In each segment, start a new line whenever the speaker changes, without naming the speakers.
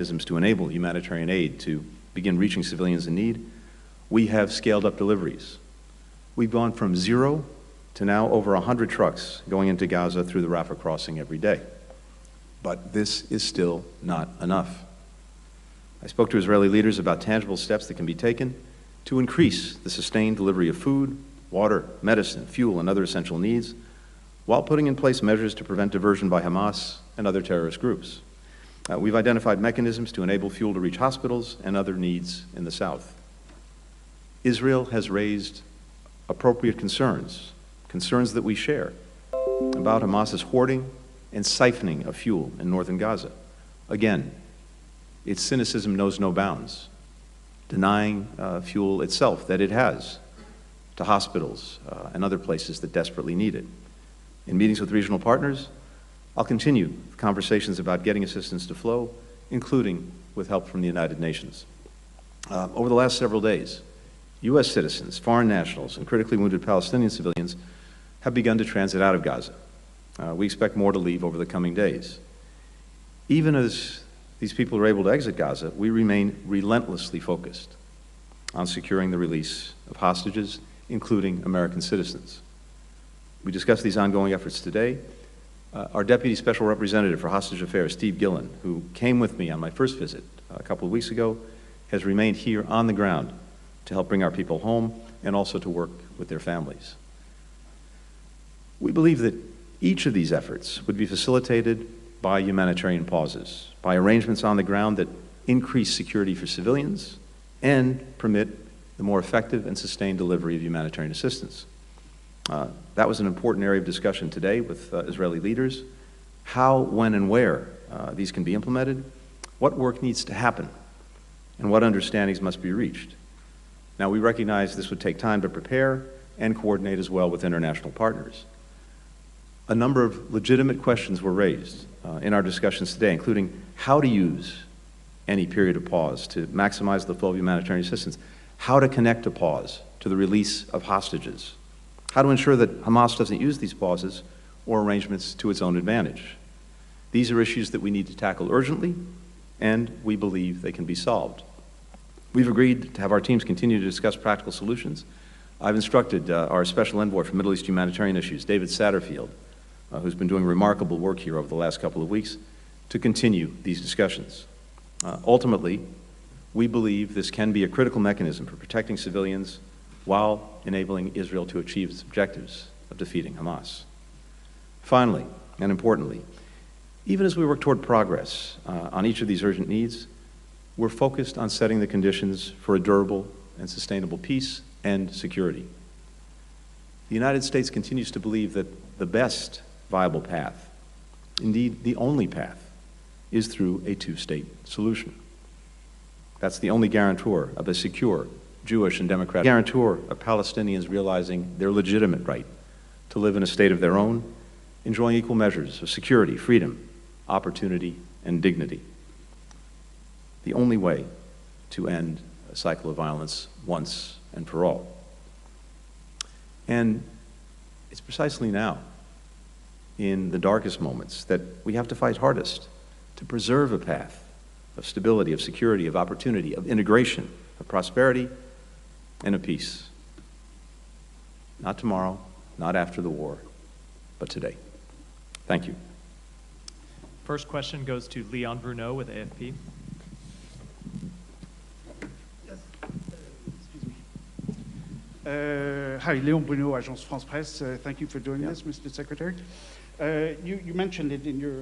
to enable humanitarian aid to begin reaching civilians in need, we have scaled up deliveries. We've gone from 0 to now over 100 trucks going into Gaza through the Rafah crossing every day. But this is still not enough. I spoke to Israeli leaders about tangible steps that can be taken to increase the sustained delivery of food, water, medicine, fuel, and other essential needs, while putting in place measures to prevent diversion by Hamas and other terrorist groups. We've identified mechanisms to enable fuel to reach hospitals and other needs in the south. Israel has raised appropriate concerns that we share, about Hamas's hoarding and siphoning of fuel in northern Gaza. Again, its cynicism knows no bounds, denying fuel itself that it has to hospitals and other places that desperately need it. In meetings with regional partners, I'll continue conversations about getting assistance to flow, including with help from the United Nations. Over the last several days, U.S. citizens, foreign nationals, and critically wounded Palestinian civilians have begun to transit out of Gaza. We expect more to leave over the coming days. Even as these people are able to exit Gaza, we remain relentlessly focused on securing the release of hostages, including American citizens. We discussed these ongoing efforts today. Our Deputy Special Representative for Hostage Affairs, Steve Gillen, who came with me on my first visit a couple of weeks ago, has remained here on the ground to help bring our people home and also to work with their families. We believe that each of these efforts would be facilitated by humanitarian pauses, by arrangements on the ground that increase security for civilians and permit the more effective and sustained delivery of humanitarian assistance. That was an important area of discussion today with Israeli leaders. How, when, and where these can be implemented, what work needs to happen, and what understandings must be reached. Now, we recognize this would take time to prepare and coordinate as well with international partners. A number of legitimate questions were raised in our discussions today, including how to use any period of pause to maximize the flow of humanitarian assistance, how to connect a pause to the release of hostages, how to ensure that Hamas doesn't use these pauses or arrangements to its own advantage. These are issues that we need to tackle urgently, and we believe they can be solved. We've agreed to have our teams continue to discuss practical solutions. I've instructed our Special Envoy for Middle East Humanitarian Issues, David Satterfield, who's been doing remarkable work here over the last couple of weeks, to continue these discussions. Ultimately, we believe this can be a critical mechanism for protecting civilians while enabling Israel to achieve its objectives of defeating Hamas. Finally, and importantly, even as we work toward progress on each of these urgent needs, we're focused on setting the conditions for a durable and sustainable peace and security. The United States continues to believe that the best viable path, indeed the only path, is through a two-state solution. That's the only guarantor of a secure, Jewish and democratic, guarantor of Palestinians realizing their legitimate right to live in a state of their own, enjoying equal measures of security, freedom, opportunity, and dignity. The only way to end a cycle of violence once and for all. And it's precisely now, in the darkest moments, that we have to fight hardest to preserve a path of stability, of security, of opportunity, of integration, of prosperity, and of peace. Not tomorrow, not after the war, but today. Thank you.
First question goes to Leon Bruneau with AFP.
Hi, Léon Bruneau, Agence France Presse. Thank you for doing this, Mr. Secretary. You mentioned it in your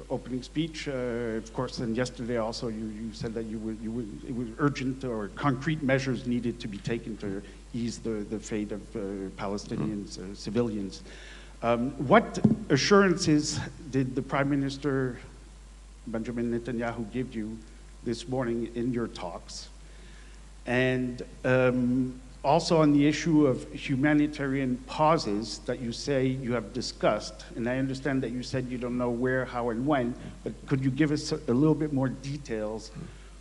opening speech, of course, and yesterday also you said that it was urgent or concrete measures needed to be taken to ease the fate of Palestinians, civilians. What assurances did the Prime Minister Benjamin Netanyahu give you this morning in your talks? And also on the issue of humanitarian pauses that you say you have discussed, and I understand that you said you don't know where, how, and when, but could you give us a little bit more details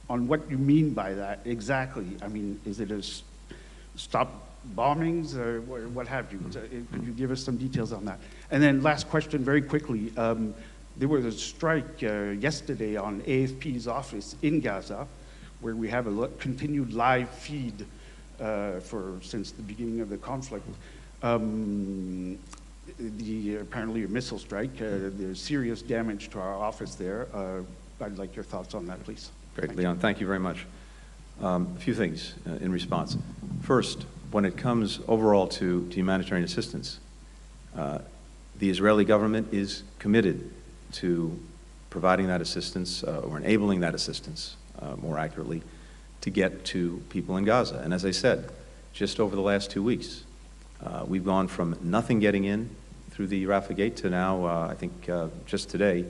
on what you mean by that exactly? I mean, is it a stop bombings or what have you? Could you give us some details on that? And then last question very quickly. there was a strike yesterday on AFP's office in Gaza, where we have a continued live feed since the beginning of the conflict. Apparently a missile strike. There's serious damage to our office there. I'd like your thoughts on that, please.
Great, Leon, thank you very much. A few things in response. First, when it comes overall to humanitarian assistance, the Israeli government is committed to providing that assistance, or enabling that assistance, more accurately, to get to people in Gaza. And as I said, just over the last 2 weeks, we've gone from nothing getting in through the Rafah gate to now, I think just today,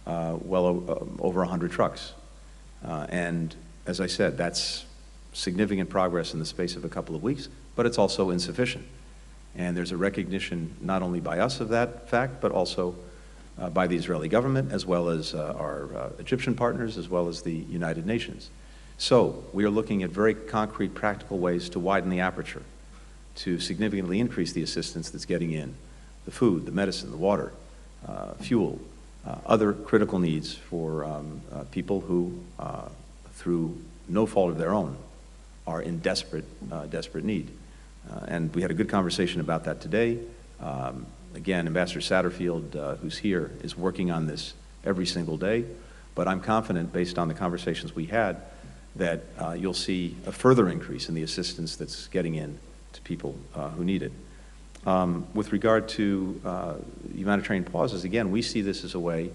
over 100 trucks. And as I said, that's significant progress in the space of a couple of weeks, but it's also insufficient. And there's a recognition not only by us of that fact, but also by the Israeli government, as well as our Egyptian partners, as well as the United Nations. So we are looking at very concrete, practical ways to widen the aperture, to significantly increase the assistance that's getting in, the food, the medicine, the water, fuel, other critical needs for people who, through no fault of their own, are in desperate need. And we had a good conversation about that today. Again, Ambassador Satterfield, who's here, is working on this every single day. But I'm confident, based on the conversations we had, that you'll see a further increase in the assistance that's getting in to people who need it. With regard to humanitarian pauses, again, we see this as a way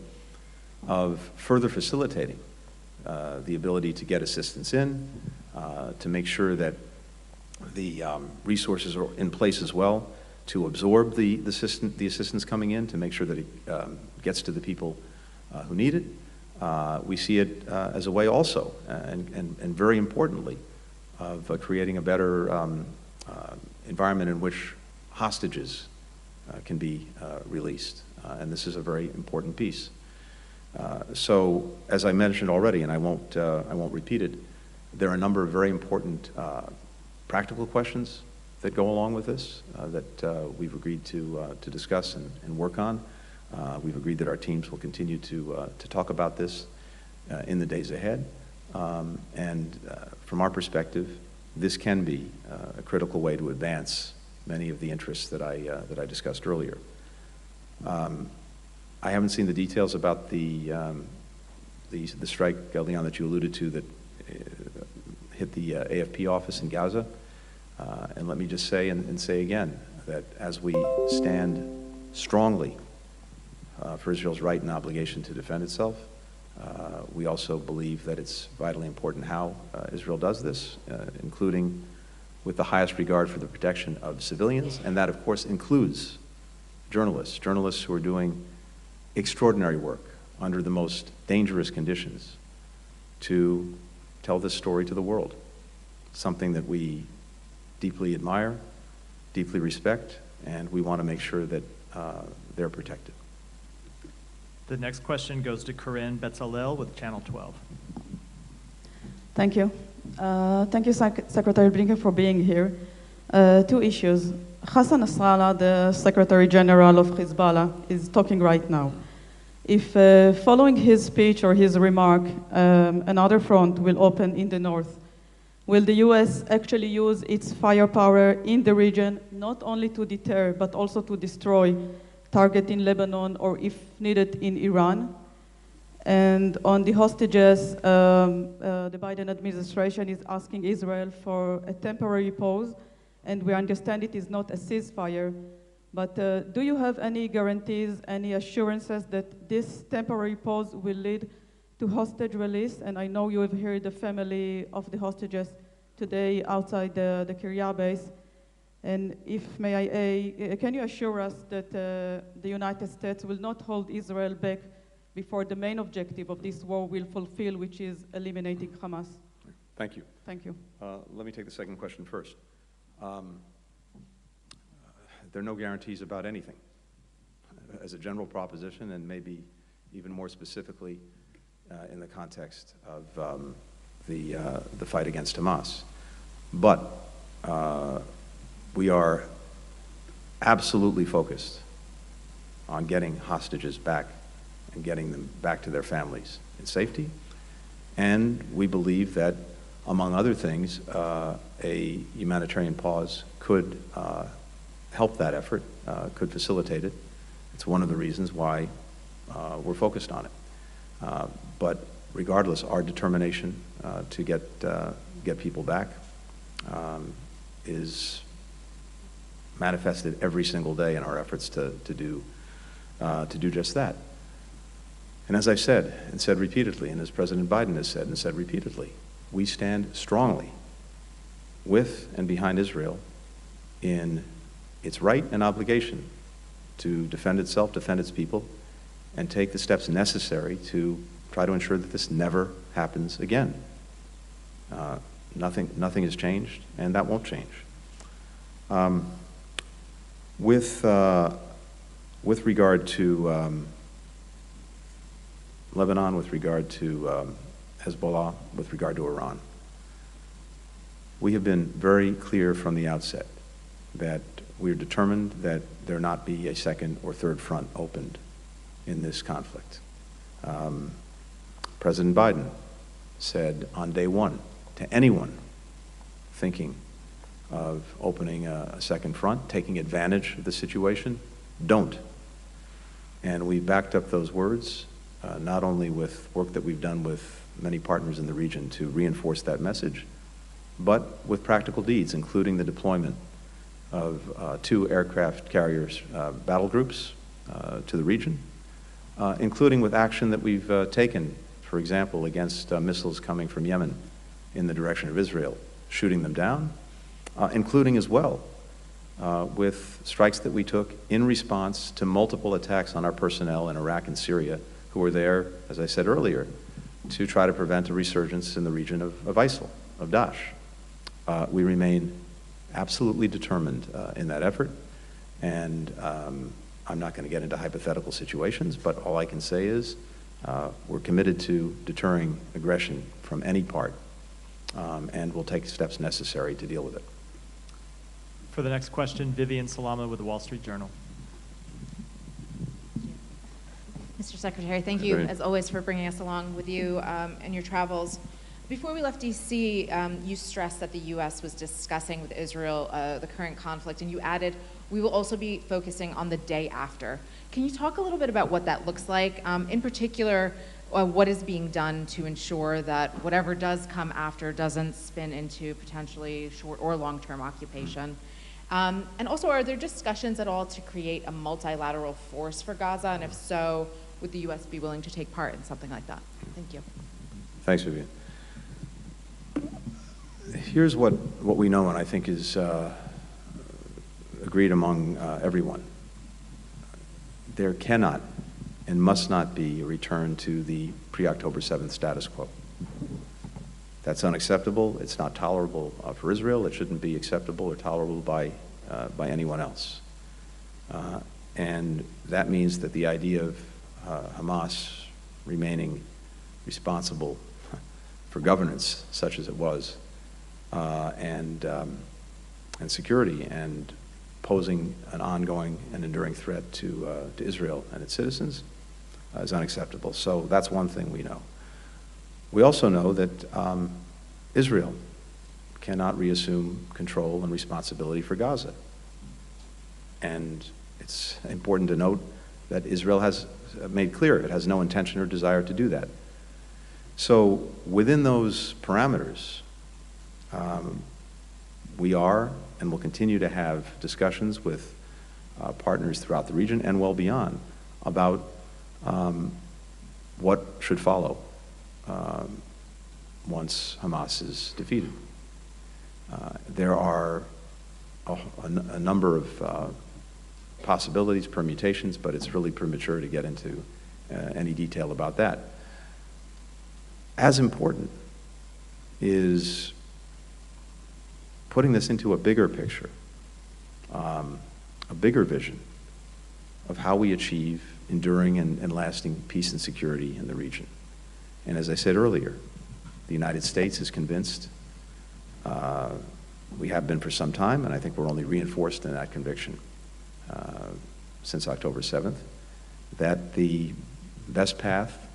of further facilitating the ability to get assistance in, to make sure that the resources are in place as well to absorb the assistance coming in, to make sure that it gets to the people who need it. We see it as a way also, and very importantly, of creating a better environment in which hostages can be released. And this is a very important piece. So, as I mentioned already, and I won't repeat it, there are a number of very important practical questions that go along with this that we've agreed to discuss and work on. We've agreed that our teams will continue to talk about this in the days ahead. And from our perspective, this can be a critical way to advance many of the interests that I discussed earlier. I haven't seen the details about the strike, Leon, that you alluded to that hit the AFP office in Gaza. And let me just say and say again that as we stand strongly for Israel's right and obligation to defend itself, we also believe that it's vitally important how Israel does this, including with the highest regard for the protection of civilians, and that, of course, includes journalists who are doing extraordinary work under the most dangerous conditions to tell this story to the world, something that we deeply admire, deeply respect, and we want to make sure that they're protected.
The next question goes to Corinne Betzalel with Channel 12.
Thank you. Thank you, Secretary Blinken, for being here. 2 issues. Hassan Nasrallah, the Secretary General of Hezbollah, is talking right now. If following his speech or his remark, another front will open in the north, will the U.S. actually use its firepower in the region, not only to deter, but also to destroy, target in Lebanon, or if needed in Iran? And on the hostages, the Biden administration is asking Israel for a temporary pause, and we understand it is not a ceasefire. But do you have any guarantees, any assurances that this temporary pause will lead to hostage release? And I know you have heard the family of the hostages today outside the Kiryat base. And if may I, can you assure us that the United States will not hold Israel back before the main objective of this war will fulfill, which is eliminating Hamas?
Thank you.
Thank you.
Let me take the second question first. There are no guarantees about anything. As a general proposition, and maybe even more specifically in the context of the fight against Hamas. But we are absolutely focused on getting hostages back and getting them back to their families in safety. And we believe that, among other things, a humanitarian pause could help that effort, could facilitate it. It's one of the reasons why we're focused on it. But regardless, our determination to get people back is manifested every single day in our efforts to do just that. And as I've said, and said repeatedly, and as President Biden has said and said repeatedly, we stand strongly with and behind Israel in its right and obligation to defend itself, defend its people, and take the steps necessary to try to ensure that this never happens again. Nothing has changed, and that won't change. With regard to Lebanon, with regard to Hezbollah, with regard to Iran, we have been very clear from the outset that we are determined that there not be a second or third front opened in this conflict. President Biden said on day one to anyone thinking of opening a second front, taking advantage of the situation, don't. And we backed up those words, not only with work that we've done with many partners in the region to reinforce that message, but with practical deeds, including the deployment of 2 aircraft carriers battle groups to the region, including with action that we've taken, for example, against missiles coming from Yemen in the direction of Israel, shooting them down, including as well with strikes that we took in response to multiple attacks on our personnel in Iraq and Syria who were there, as I said earlier, to try to prevent a resurgence in the region of ISIL, of Daesh. We remain absolutely determined in that effort, and I'm not going to get into hypothetical situations, but all I can say is we're committed to deterring aggression from any part, and we'll take steps necessary to deal with it.
For the next question, Vivian Salama with the Wall Street Journal.
Mr. Secretary, thank you, as always, for bringing us along with you and your travels. Before we left D.C., you stressed that the U.S. was discussing with Israel the current conflict, and you added, we will also be focusing on the day after. Can you talk a little bit about what that looks like? In particular, what is being done to ensure that whatever does come after doesn't spin into potentially short or long-term occupation? And also, are there discussions at all to create a multilateral force for Gaza? And if so, would the U.S. be willing to take part in something like that? Thank you.
Thanks, Vivian. Here's what we know, and I think is agreed among everyone. There cannot and must not be a return to the pre-October 7th status quo. That's unacceptable. It's not tolerable for Israel. It shouldn't be acceptable or tolerable by anyone else. And that means that the idea of Hamas remaining responsible for governance, such as it was, and security, and posing an ongoing and enduring threat to Israel and its citizens is unacceptable. So that's one thing we know. We also know that Israel cannot reassume control and responsibility for Gaza. And it's important to note that Israel has made clear it has no intention or desire to do that. So within those parameters, we are and will continue to have discussions with partners throughout the region and well beyond about what should follow once Hamas is defeated. There are a number of possibilities, permutations, but it's really premature to get into any detail about that. As important is putting this into a bigger picture, a bigger vision of how we achieve enduring and lasting peace and security in the region. And as I said earlier, the United States is convinced, we have been for some time, and I think we're only reinforced in that conviction since October 7th, that the best path,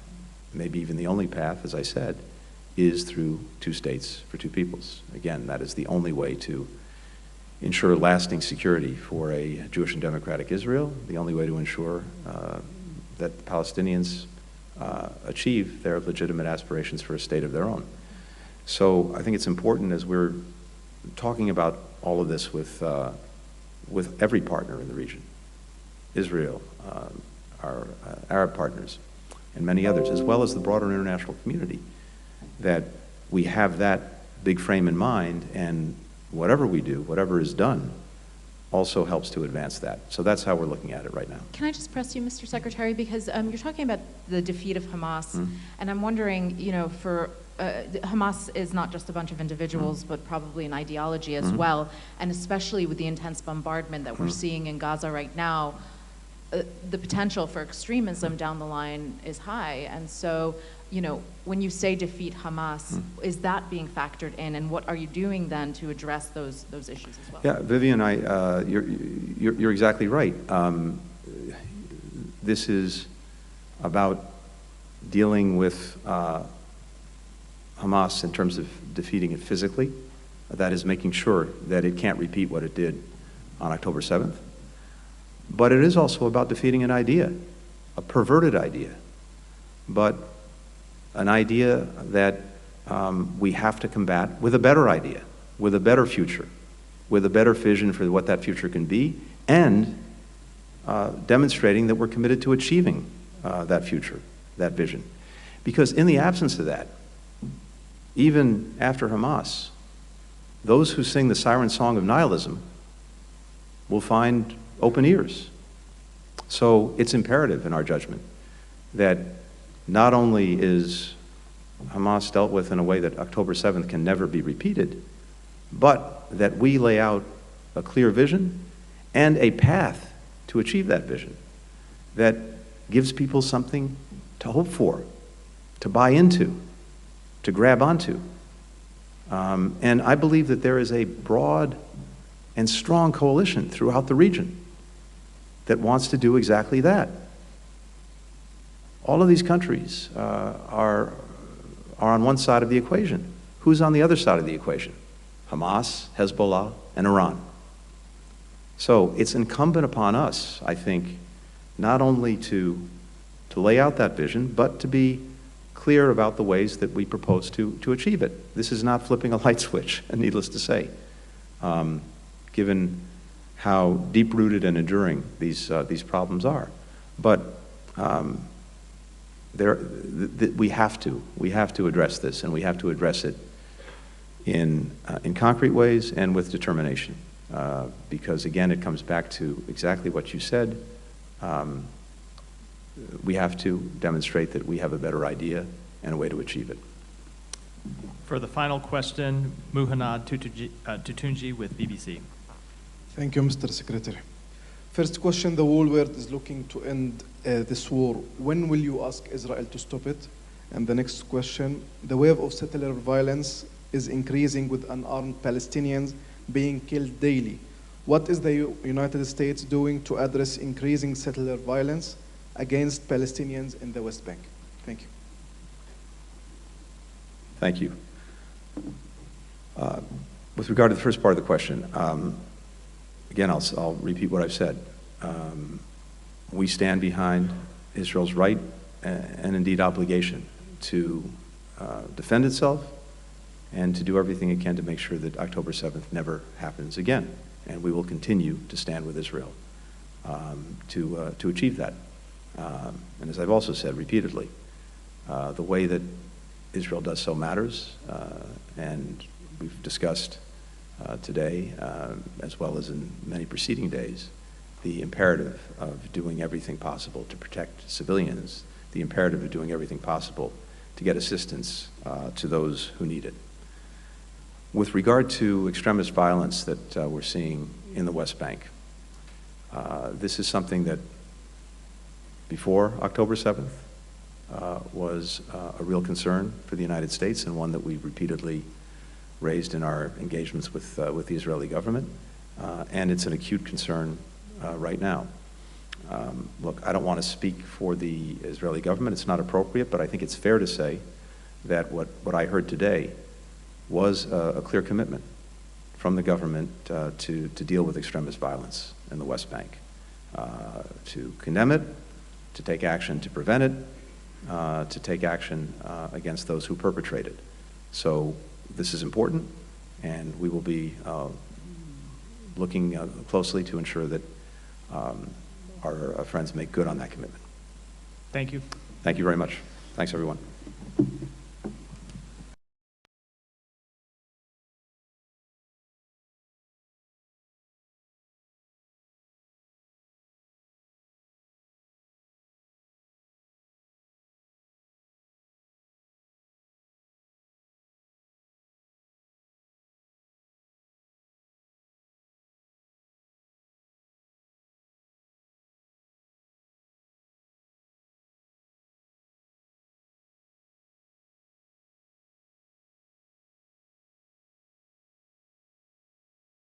maybe even the only path, as I said, is through two states for two peoples. Again, that is the only way to ensure lasting security for a Jewish and democratic Israel, the only way to ensure that the Palestinians achieve their legitimate aspirations for a state of their own. So I think it's important, as we're talking about all of this with every partner in the region, Israel, our Arab partners, and many others, as well as the broader international community, that we have that big frame in mind, and whatever we do, whatever is done, also helps to advance that. So that's how we're looking at it right now.
Can I just press you, Mr. Secretary, because you're talking about the defeat of Hamas, and I'm wondering, you know, for Hamas is not just a bunch of individuals, but probably an ideology as well, and especially with the intense bombardment that we're seeing in Gaza right now, the potential for extremism down the line is high. And so, you know, when you say defeat Hamas, is that being factored in, and what are you doing then to address those issues as well?
Yeah, Vivian, you're exactly right. This is about dealing with Hamas in terms of defeating it physically. That is making sure that it can't repeat what it did on October 7th. But it is also about defeating an idea, a perverted idea, but an idea that we have to combat with a better idea, with a better future, with a better vision for what that future can be, and demonstrating that we're committed to achieving that future, that vision. Because in the absence of that, even after Hamas, those who sing the siren song of nihilism will find open ears. So it's imperative in our judgment that not only is Hamas dealt with in a way that October 7th can never be repeated, but that we lay out a clear vision and a path to achieve that vision that gives people something to hope for, to buy into, to grab onto. And I believe that there is a broad and strong coalition throughout the region that wants to do exactly that. All of these countries are on one side of the equation. Who's on the other side of the equation? Hamas, Hezbollah, and Iran. So it's incumbent upon us, I think, not only to lay out that vision, but to be clear about the ways that we propose to achieve it. This is not flipping a light switch, needless to say, given how deep-rooted and enduring these problems are. But we have to address this, and we have to address it in concrete ways and with determination. Because again, it comes back to exactly what you said. We have to demonstrate that we have a better idea and a way to achieve it.
For the final question, Muhannad Tutunji with BBC.
Thank you, Mr. Secretary. First question, the whole world is looking to end this war. When will you ask Israel to stop it? And the next question, the wave of settler violence is increasing with unarmed Palestinians being killed daily. What is the United States doing to address increasing settler violence against Palestinians in the West Bank? Thank you.
Thank you. With regard to the first part of the question, again, I'll repeat what I've said. We stand behind Israel's right and indeed obligation to defend itself and to do everything it can to make sure that October 7th never happens again. And we will continue to stand with Israel to achieve that. And as I've also said repeatedly, the way that Israel does so matters, and we've discussed today, as well as in many preceding days, the imperative of doing everything possible to protect civilians, the imperative of doing everything possible to get assistance to those who need it. With regard to extremist violence that we're seeing in the West Bank, this is something that before October 7th was a real concern for the United States, and one that we've repeatedly raised in our engagements with the Israeli government, and it's an acute concern right now. Look, I don't want to speak for the Israeli government. It's not appropriate, but I think it's fair to say that what I heard today was a clear commitment from the government to deal with extremist violence in the West Bank, to condemn it, to take action to prevent it, to take action against those who perpetrate it. So this is important, and we will be looking closely to ensure that our friends make good on that commitment.
Thank you.
Thank you very much. Thanks, everyone.